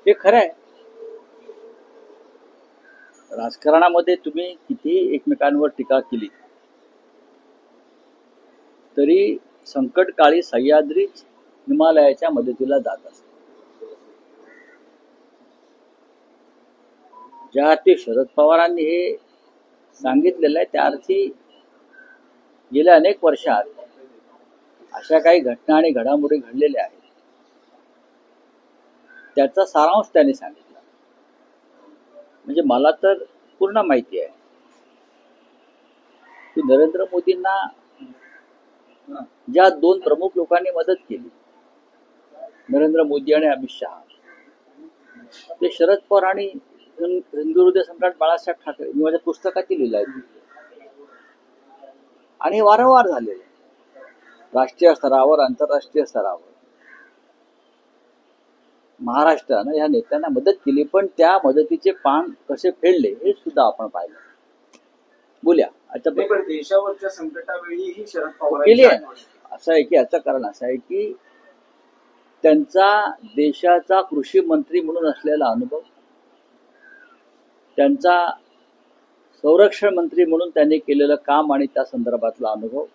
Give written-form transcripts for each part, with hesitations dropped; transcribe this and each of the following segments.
हे खरं आहे. राजकारणामध्ये तुम्ही कितीही एकमेकांवर टीका केली तरी संकटकाळी सह्याद्रीच हिमालयाच्या मदतीला जात असते. ज्या अर्थी शरद पवारांनी हे सांगितलेलं आहे त्या अर्थी गेल्या अनेक वर्षात अशा काही घटना आणि घडामोडी घडलेल्या आहेत, त्याचा सारांश त्यांनी सांगितला. म्हणजे मला तर पूर्ण माहिती आहे की नरेंद्र मोदींना ज्या दोन प्रमुख लोकांनी मदत केली, नरेंद्र मोदी आणि अमित शहा, ते शरद पवार आणि हिंदू हृदय सम्राट बाळासाहेब ठाकरे. मी माझ्या पुस्तकातील लिहिलं आहे आणि हे वारंवार झालेलं आहे. राष्ट्रीय स्तरावर, आंतरराष्ट्रीय स्तरावर महाराष्ट्रानं ह्या नेत्यांना मदत केली, पण त्या मदतीचे पान कसे फेडले हे सुद्धा आपण पाहिलं. बोलूया आता. पण देशावरच्या संकटावेळी ही शरद पवार केली आहे. असं आहे की याचं कारण असं आहे की त्यांचा देशाचा कृषी मंत्री म्हणून असलेला अनुभव, त्यांचा संरक्षण मंत्री म्हणून त्यांनी केलेलं काम आणि त्या संदर्भातला अनुभव,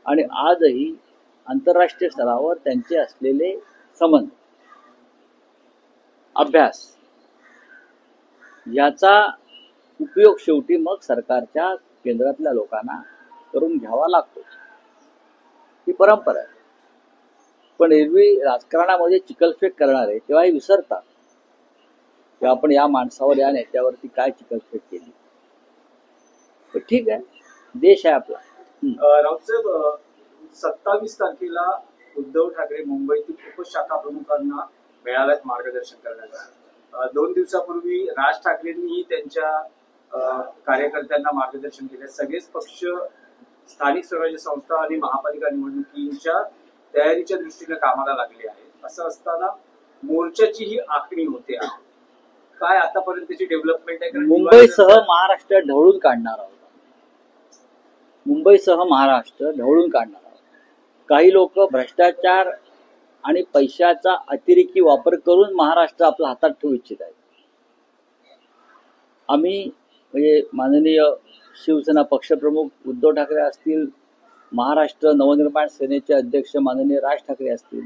आणि आजही आंतरराष्ट्रीय स्तरावर त्यांचे असलेले संबंध, अभ्यास, याचा उपयोग शेवटी मग सरकारच्या केंद्रातल्या लोकांना करून घ्यावा लागतो. ही परंपरा आहे. पण एरवी राजकारणामध्ये चिखलफेक करणारे तेव्हाही विसरतात की आपण या माणसावर, या नेत्यावरती काय चिखलफेक केली. पण ठीक आहे, देश आहे आपला. राऊतसाहेब, 27 तारखेला उद्धव ठाकरे मुंबईतील उपशाखा प्रमुखांना मेळाव्यात मार्गदर्शन करण्यात. 2 दिवसापूर्वी राज ठाकरेंनीही त्यांच्या कार्यकर्त्यांना मार्गदर्शन केले. सगळेच पक्ष स्थानिक स्वराज्य संस्था आणि महापालिका निवडणुकींच्या तयारीच्या दृष्टीने कामाला लागले आहेत. असं असताना मोर्चाची ही आखणी होते. काय आतापर्यंतची डेव्हलपमेंट आहे? मुंबईसह महाराष्ट्र ढवळून काढणार आहोत. मुंबईसह महाराष्ट्र ढवळून काढणार आहोत. काही लोक भ्रष्टाचार आणि पैशाचा अतिरेकी वापर करून महाराष्ट्र आपल्या हातात ठेवू इच्छित आहेत. आम्ही म्हणजे माननीय शिवसेना पक्षप्रमुख उद्धव ठाकरे असतील, महाराष्ट्र नवनिर्माण सेनेचे अध्यक्ष माननीय राज ठाकरे असतील,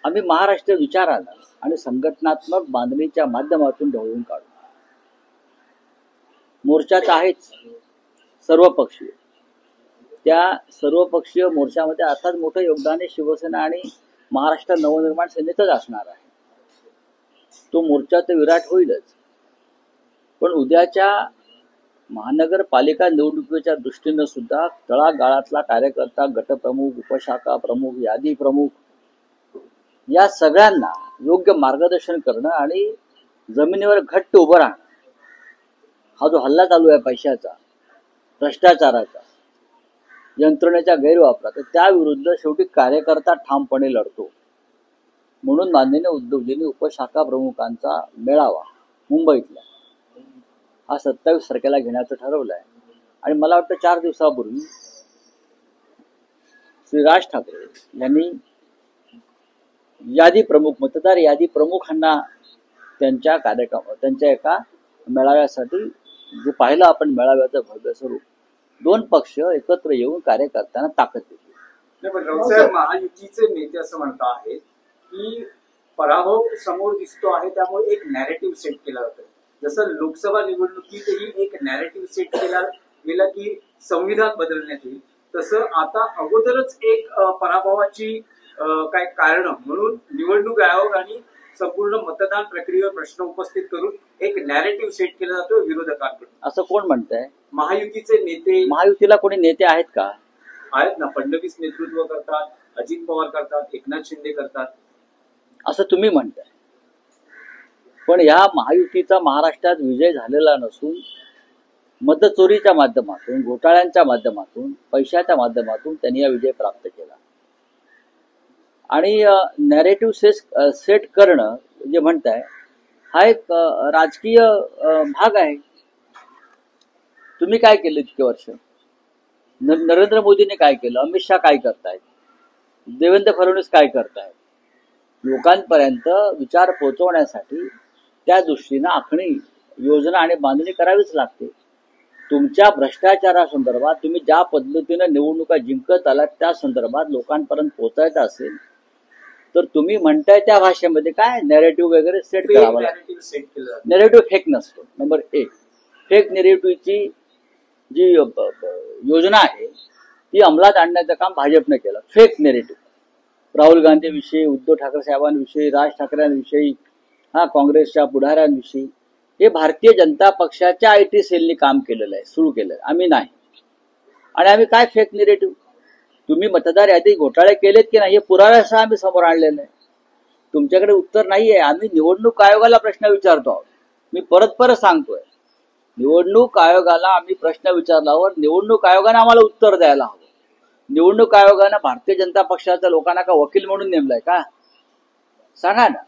आम्ही महाराष्ट्र विचाराला आणि संघटनात्मक बांधणीच्या माध्यमातून ढवळून काढू. मोर्चाच आहेच सर्वपक्षीय. त्या सर्वपक्षीय मोर्चामध्ये अर्थात मोठं योगदान शिवसेना आणि महाराष्ट्र नवनिर्माण सेनेचंच असणार आहे. तो मोर्चा तर विराट होईलच, पण उद्याच्या महानगरपालिका निवडणुकीच्या दृष्टीनं सुद्धा तळागाळातला कार्यकर्ता, गटप्रमुख, उपशाखा प्रमुख, यादी प्रमुख, या सगळ्यांना योग्य मार्गदर्शन करणं आणि जमिनीवर घट्ट उभं राहणं. हा जो हल्ला चालू आहे पैशाचा, भ्रष्टाचाराचा, यंत्रणेच्या गैरवापराचा, त्याविरुद्ध शेवटी कार्यकर्ता ठामपणे लढतो. म्हणून माननीय उद्धवजींनी उपशाखा प्रमुखांचा मेळावा मुंबईतला हा 27 तारखेला घेण्याचं ठरवलं आहे. आणि मला वाटतं 4 दिवसापूर्वी श्री राज ठाकरे यांनी यादी प्रमुख, मतदार यादी प्रमुखांना त्यांच्या त्यांच्या एका मेळाव्यासाठी, जे पाहिलं आपण मेळाव्याचं भव्य स्वरूप, 2 पक्ष एकत्र येऊन कार्यकर्त्यांना ताकद देतील. महायुतीचे नेते असं म्हणत आहेत की पराभव समोर दिसतो आहे, त्यामुळे एक नॅरेटिव्ह सेट केला जातो. जसं लोकसभा निवडणुकीतही एक नॅरेटिव्ह सेट केला गेला की संविधान बदलण्यात येईल, तसं आता अगोदरच एक पराभवाची काय कारण म्हणून निवडणूक आयोग आणि संपूर्ण मतदान प्रक्रियेवर प्रश्न उपस्थित करून एक नॅरेटिव्ह सेट केला जातो विरोधकांकडून. असं कोण म्हणतंय? महायुतीचे नेते. महायुतीला कोणी नेते आहेत का? आहेत ना. फडणवीस नेतृत्व करतात, अजित पवार करतात, एकनाथ शिंदे करतात, असं तुम्ही म्हणताय. पण या महायुतीचा महाराष्ट्रात विजय झालेला नसून मतचोरीच्या माध्यमातून, घोटाळ्यांच्या माध्यमातून, पैशाच्या माध्यमातून त्यांनी हा विजय प्राप्त केला. आणि नॅरेटिव्ह सेट करणं जे म्हणताय हा एक राजकीय भाग आहे. तुम्ही काय केलं इतके वर्ष? नरेंद्र मोदीने काय केलं? अमित शहा काय करतायत? देवेंद्र फडणवीस काय करतायत? लोकांपर्यंत विचार पोहोचवण्यासाठी त्या दृष्टीनं आखणी योजना आणि बांधणी करावीच लागते. तुमच्या भ्रष्टाचारासंदर्भात तुम्ही ज्या पद्धतीनं निवडणुका जिंकत आलात त्या संदर्भात लोकांपर्यंत पोहोचायचं असेल तर तुम्ही म्हणताय त्या भाषेमध्ये काय नॅरेटिव्ह वगैरे सेट करावं लागतं. narrative set केलं जातं. नेरेटिव्ह फेक नसतो. नंबर एक, फेक नेरेटिव्हची जी योजना आहे ती अंमलात आणण्याचं काम भाजपनं केलं. फेक नेरेटिव्ह राहुल गांधीविषयी, उद्धव ठाकरे साहेबांविषयी, राज ठाकरेंविषयी, काँग्रेसच्या पुढाऱ्यांविषयी हे भारतीय जनता पक्षाच्या IT सेलनी काम केलेलं आहे, सुरू केलं आहे. आम्ही नाही. आणि आम्ही काय फेक नेरेटिव्ह, तुम्ही मतदार यादी घोटाळे केलेत की नाही हे पुराव्यासह आम्ही समोर आणलेलं आहे. तुमच्याकडे उत्तर नाहीये. आम्ही निवडणूक आयोगाला प्रश्न विचारतो आहोत. मी परत सांगतोय, निवडणूक आयोगाला आम्ही प्रश्न विचारल्यावर निवडणूक आयोगाने आम्हाला उत्तर द्यायला हवं. निवडणूक आयोगानं भारतीय जनता पक्षाच्या लोकांना का वकील म्हणून नेमलाय का? सांगा ना.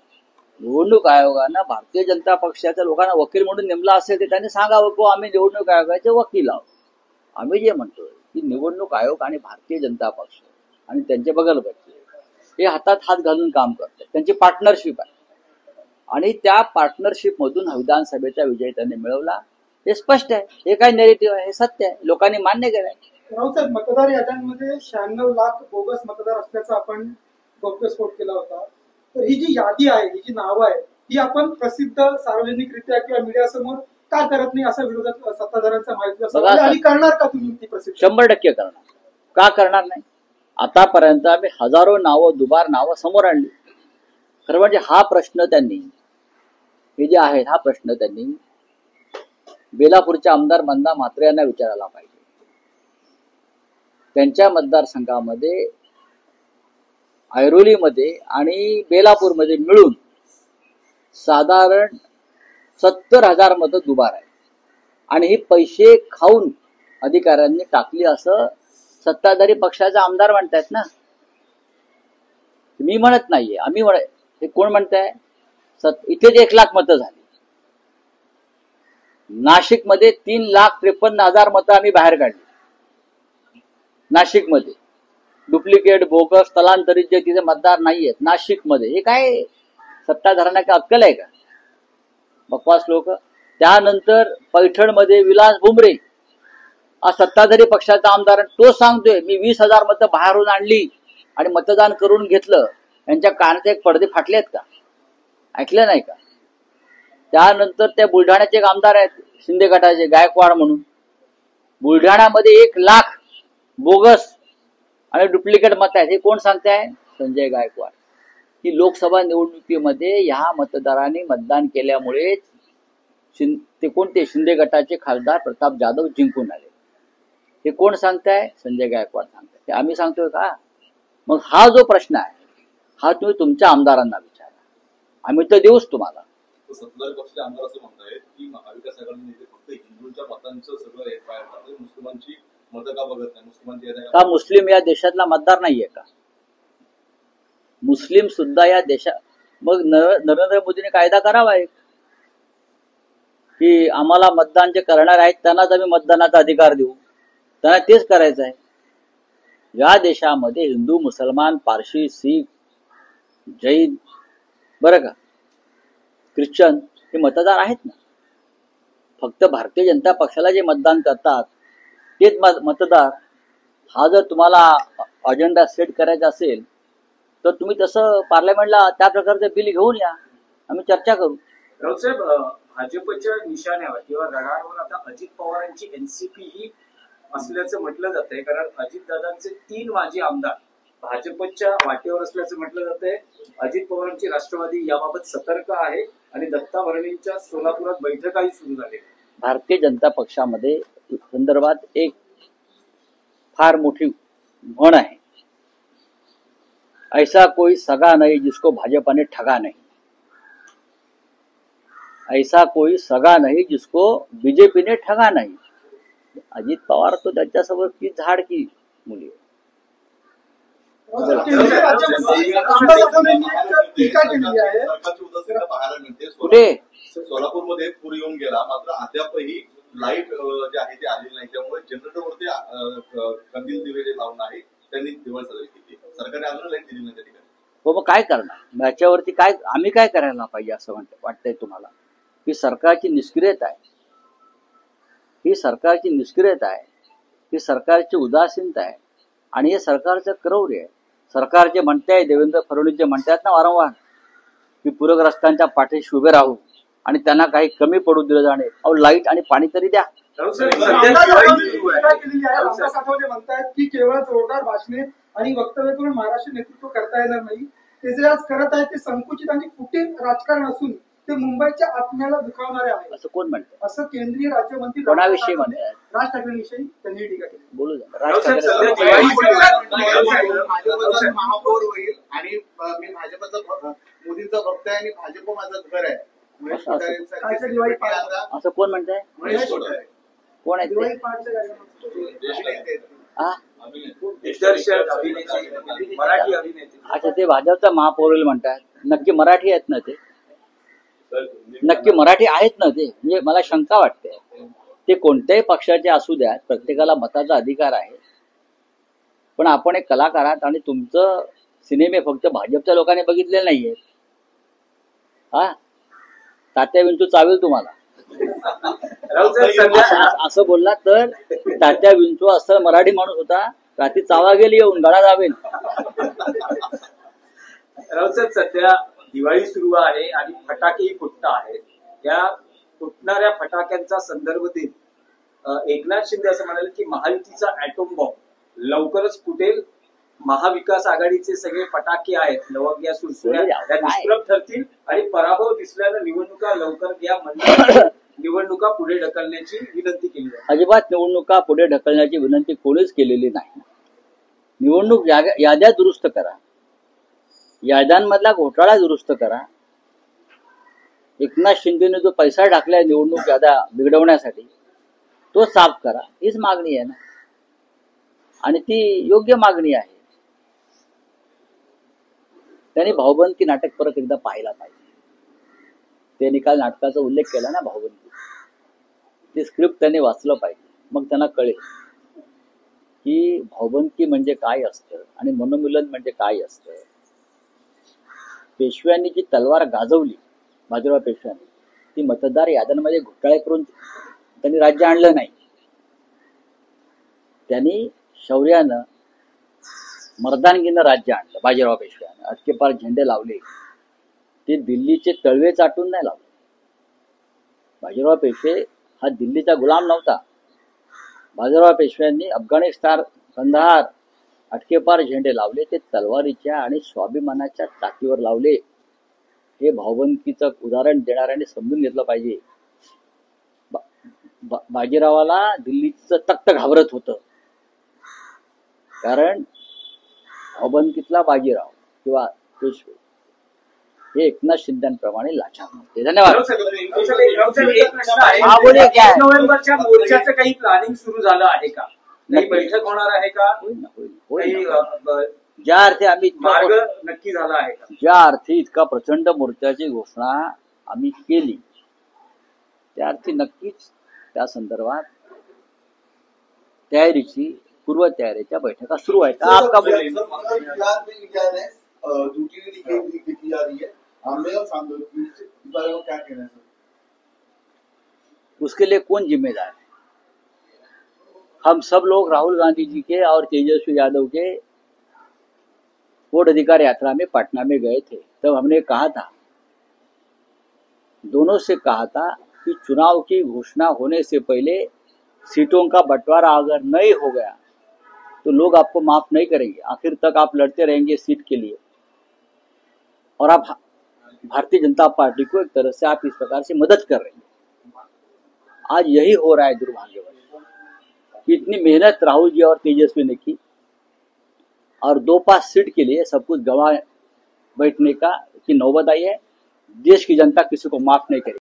निवडणूक आयोगानं भारतीय जनता पक्षाच्या लोकांना वकील म्हणून नेमला असेल तर त्यांनी सांगावं की आम्ही निवडणूक आयोगाचे वकील आहोत. आम्ही जे म्हणतोय की निवडणूक आयोग आणि भारतीय जनता पक्ष आणि त्यांचे बगलबच्चे हे हातात हात घालून काम करतात. त्यांची पार्टनरशिप आहे आणि त्या पार्टनरशिप मधून विधानसभेचा विजय त्यांनी मिळवला. हे स्पष्ट आहे. हे काय नेरेटिव्ह आहे, हे सत्य आहे. लोकांनी मान्य केलंय. राऊत साहेब, मतदार याद्यांमध्ये 96 लाख बोगस मतदार असल्याचा आपण गौप्यस्फोट केला होता. तर ही जी यादी आहे, ही जी नावं आहे, ही आपण प्रसिद्ध सार्वजनिकरित्या किंवा मीडियासमोर का करत नाही असा विरोधक सत्ताधाऱ्यांचा माहिती असं आणि करणार का तुम्ही ती प्रसिद्ध? 100% करणार. का करणार नाही? आतापर्यंत आम्ही हजारो नावं, दुबार नावं समोर आणली. खरं म्हणजे हा प्रश्न त्यांनी, हे जे आहेत हा प्रश्न त्यांनी बेलापूरच्या आमदार मंदा म्हात्रे यांना विचारायला पाहिजे. त्यांच्या मतदारसंघामध्ये ऐरोलीमध्ये आणि बेलापूरमध्ये मिळून साधारण 70,000 मतं दुबार आहे आणि हे पैसे खाऊन अधिकाऱ्यांनी टाकली असं सत्ताधारी पक्षाचे आमदार म्हणतायत ना. मी म्हणत नाहीये, आम्ही हे कोण म्हणताय? इथेच 1 लाख मतं झाली. नाशिकमध्ये 3,53,000 मतं आम्ही बाहेर काढली. नाशिकमध्ये डुप्लिकेट, बोगस, स्थलांतरित जे तिथे मतदार नाहीयेत नाशिकमध्ये. हे काय सत्ताधाऱ्यांना काय अक्कल आहे का? बकवास लोक. त्यानंतर पैठणमध्ये विलास भुमरे हा सत्ताधारी पक्षाचा आमदार, तो सांगतोय मी 20,000 मतं बाहेरून आणली आणि मतदान करून घेतलं. यांच्या कानाचे एक पडदे फाटलेत का? ऐकलं नाही का? त्यानंतर त्या बुलढाण्याचे एक आमदार आहेत शिंदे गटाचे, गायकवाड म्हणून. बुलढाण्यामध्ये 1 लाख बोगस आणि डुप्लिकेट मत आहेत. हे कोण सांगताय? संजय गायकवाड. की लोकसभा निवडणुकीमध्ये ह्या मतदारांनी मतदान केल्यामुळे ते कोणते शिंदे गटाचे खासदार प्रताप जाधव जिंकून आले. हे कोण सांगताय? संजय गायकवाड सांगताय. ते आम्ही सांगतोय का? मग हा जो प्रश्न आहे हा तुम्ही तुमच्या आमदारांना विचारा. आम्ही तर देऊच तुम्हाला. सत्ताधारी पक्षाचे आमदार असं म्हणतायत की महाविकास आघाडीने फक्त हिंदूंच्या मतांचं सगळं पाय पाडते, मुस्लिमांची मतं का बघत नाही? मुस्लिमांची का मुस्लिम या देशातला मतदार नाहीये का? मुस्लिम सुद्धा या देशात. मग नरेंद्र मोदीने कायदा करावा एक की आम्हाला मतदान जे करणार आहेत त्यांनाच आम्ही मतदानाचा अधिकार देऊ. त्यांना तेच करायचं आहे. या देशामध्ये हिंदू, मुसलमान, पारशी, शीख, जैन, बरं का, ख्रिश्चन हे मतदार आहेत ना. फक्त भारतीय जनता पक्षाला जे मतदान करतात तेच मतदार. हा जर तुम्हाला अजेंडा सेट करायचा असेल तर तुम्ही तसं पार्लमेंटला त्या प्रकारचं बिल घेऊन या, आम्ही चर्चा करू. राऊत साहेब, भाजपच्या निशाण्यावर किंवा रडारवर आता अजित पवारांची NCP ही असल्याचं म्हटलं जातंय. कारण अजितदादांचे 3 माजी आमदार भाजपच्या वाटेवर असल्याचं म्हटलं जातंय. अजित पवारांची राष्ट्रवादी याबाबत सतर्क आहे आणि दत्ता भरणींच्या सोलापुरात बैठकाही सुरू झाली. भारतीय जनता पक्षामध्ये संदर्भात एक फार मोठी म्हण आहे, ऐसा कोई सगा नहीं जिसको भाजपा ने ठगा नहीं. ऐसा कोई सगा नहीं जिसको बीजेपी ने ठगा नहीं. अजित पवार तो त्यांच्यासोबत की झाड की मुली. कुठे सोलापूरमध्ये पूर येऊन गेला, मात्र अद्यापही लाईट जे आहे ते आलेली नाही. त्यामुळे जनरेटरवरती कंदील दिवे जे लावून आहे त्यांनी दिवाळ साजरी केली. सरकारने अजून लाईट दिली नाही त्या ठिकाणी. हो, मग काय करणार? याच्यावरती काय आम्ही काय करायला पाहिजे असं वाटतंय तुम्हाला? ही सरकारची निष्क्रियता आहे, ही सरकारची निष्क्रियता आहे, ही सरकारची उदासीनता आहे आणि हे सरकारचं क्रौर्य आहे. सरकार जे म्हणताय, देवेंद्र फडणवीस जे म्हणतात ना वारंवार की पूरग्रस्तांच्या पाठीशी उभे राहू आणि त्यांना काही कमी पडू दिलं जाणे, अहो लाईट आणि पाणी तरी द्या. राऊत साहेब, आमदार सध्या साहेबांनी दिवाळी सुरू टीका आहे. केलेली आहे. आमदार साहेब म्हणतायत की केवळ जोरदार भाषणे आणि वक्तव्य करून महाराष्ट्र नेतृत्व करता येणार नाही. ते जे आज करत आहेत ते संकुचित आणि कुटील राजकारण असून ते मुंबईच्या आत्म्याला दुखावणारे आहे, असं कोण म्हणतं? असं केंद्रीय राज्यमंत्री कोणाविषयी म्हणतात? राज ठाकरेंविषयी त्यांनी टीका केली. बोलू द्या. राऊत साहेब, सध्या राजकारणाचं दिवाळी सुरू आहे. राऊत भाजपचा साहेब, महापौर होईल आणि मी भाजपचा मोदींचा भक्त आहे आणि भाजप माझं घर आहे. महेश असं- कोठारेंसारखे कालच्या दिवाळी celebrity आता असं कोण म्हणताय? महेश कोठारे कोण आहे दिवाळी ते? पहाटच्या कार्यक्रमात अभिनेते. हा? दिग्दर्शक, अभिनेते, मराठी अभिनेते. अच्छा, ते भाजपचा महापौर म्हणतात. नक्की मराठी आहेत ना ते? नक्की मराठी आहेत ना ते? म्हणजे मला शंका वाटते. ते कोणत्याही पक्षाचे असू द्या, प्रत्येकाला मताचा अधिकार आहे. पण आपण एक कलाकार आहात आणि तुमचं सिनेमे फक्त भाजपच्या लोकांनी बघितलेले नाहीये. हा, तात्या विंचू चावेल तुम्हाला. राऊत साहेब, सध्या असं बोलला तर तात्या विंचू असं मराठी माणूस होता, रात्री चावा गेली येऊन गळा दाबेल. राऊत साहेब, सध्या दिवाळी सुरू आहे आणि फटाकेही फुटत आहेत. या फुटणाऱ्या फटाक्यांचा संदर्भ देत एकनाथ शिंदे असं म्हणाले की महायुतीचा ऍटॉम बॉम्ब लवकरच फुटेल. महाविकास आघाडीचे सगळे फटाके आहेत, लवंग्या, सुरसुऱ्या, त्या निष्प्रभ ठरतील आणि पराभव दिसल्यानं निवडणुका लवकर घ्या म्हणजे निवडणुका पुढे ढकलण्याची विनंती केली आहे. अजिबात निवडणुका पुढे ढकलण्याची विनंती कोणीच केलेली नाही. निवडणूक याद्या दुरुस्त करा, याद्यांमधला घोटाळा दुरुस्त करा. एकनाथ शिंदेने जो पैसा टाकलाय निवडणूक याद्या बिघडवण्यासाठी तो साफ करा, हीच मागणी आहे ना, आणि ती योग्य मागणी आहे. त्यांनी भाऊबंदकी नाटक परत एकदा पाहायला पाहिजे. ते निकाल नाटकाचा उल्लेख केला ना, भाऊबंदकी, ते स्क्रिप्ट त्यांनी वाचलं पाहिजे. मग त्यांना कळेल की भाऊबंदकी म्हणजे काय असतं आणि मनोमिलन म्हणजे काय असतं. पेशव्यांनी जी तलवार गाजवली, बाजीराव पेशव्यांनी, ती मतदार याद्यांमध्ये घोटाळे करून त्यांनी राज्य आणलं नाही. त्यांनी शौर्यानं, मर्दानगीनं राज्य आणलं. बाजीराव पेशव्यानं अटकेपार झेंडे लावले, ते दिल्लीचे तळवे चाटून नाही लावले. बाजीराव पेशवे हा दिल्लीचा गुलाम नव्हता. बाजीराव पेशव्यांनी अफगाणिस्तान, कंधार अटकेपार झेंडे लावले, ते तलवारीच्या आणि स्वाभिमानाच्या टाकीवर लावले. हे भाऊबंदकीचं उदाहरण देणाऱ्याने समजून घेतलं पाहिजे. बाजीरावाला दिल्लीचं तख्त घाबरत होतं, कारण भाऊबंदकीतला बाजीराव किंवा पेशवे हे एकनाथ शिंदेप्रमाणे लाचार नव्हते. धन्यवाद. राऊत साहेब, एक प्रश्न आहे. हा, बोलूया काय? 1 नोव्हेंबरच्या मोर्चाचं काही प्लॅनिंग सुरू झालं आहे का? काही बैठक होणार आहे का? होईल ना, होईल काही ना. ज्या अर्थी आम्ही मार्ग नक्की झाला आहे का? ज्या अर्थी इतका प्रचंड मोर्चाची घोषणा आम्ही केली, त्या अर्थी नक्कीच त्या संदर्भात तयारीची, पूर्वतयारीच्या बैठका सुरू आहेत. आपका बिहार में इंडिया ने दूसरी लीग की जा रही है, आंबे और सांगोल की, इस बारे में क्या कहना है सर? उसके लिए कौन जिम्मेदार है? हम सब लोग राहुल गांधी जी के और तेजस्वी यादव के वोट अधिकार यात्रा में पटना में गए थे. तब हमने कहा था, दोनों से कहा था कि चुनाव की घोषणा होने से पहले सीटों का बंटवारा अगर नहीं हो गया तो लोग आपको माफ नहीं करेंगे. आखिर तक आप लड़ते रहेंगे सीट के लिए और आप भारतीय जनता पार्टी को एक तरह से आप इस प्रकार से मदद कर रहे हैं. आज यही हो रहा है दुर्भाग्यवश. इतनी मेहनत राहुल जी और तेजस्वी ने की और 2-5 सीट के लिए सब कुछ गंवा बैठने का की नौबत आई है. देश की जनता किसी को माफ नहीं करेगी.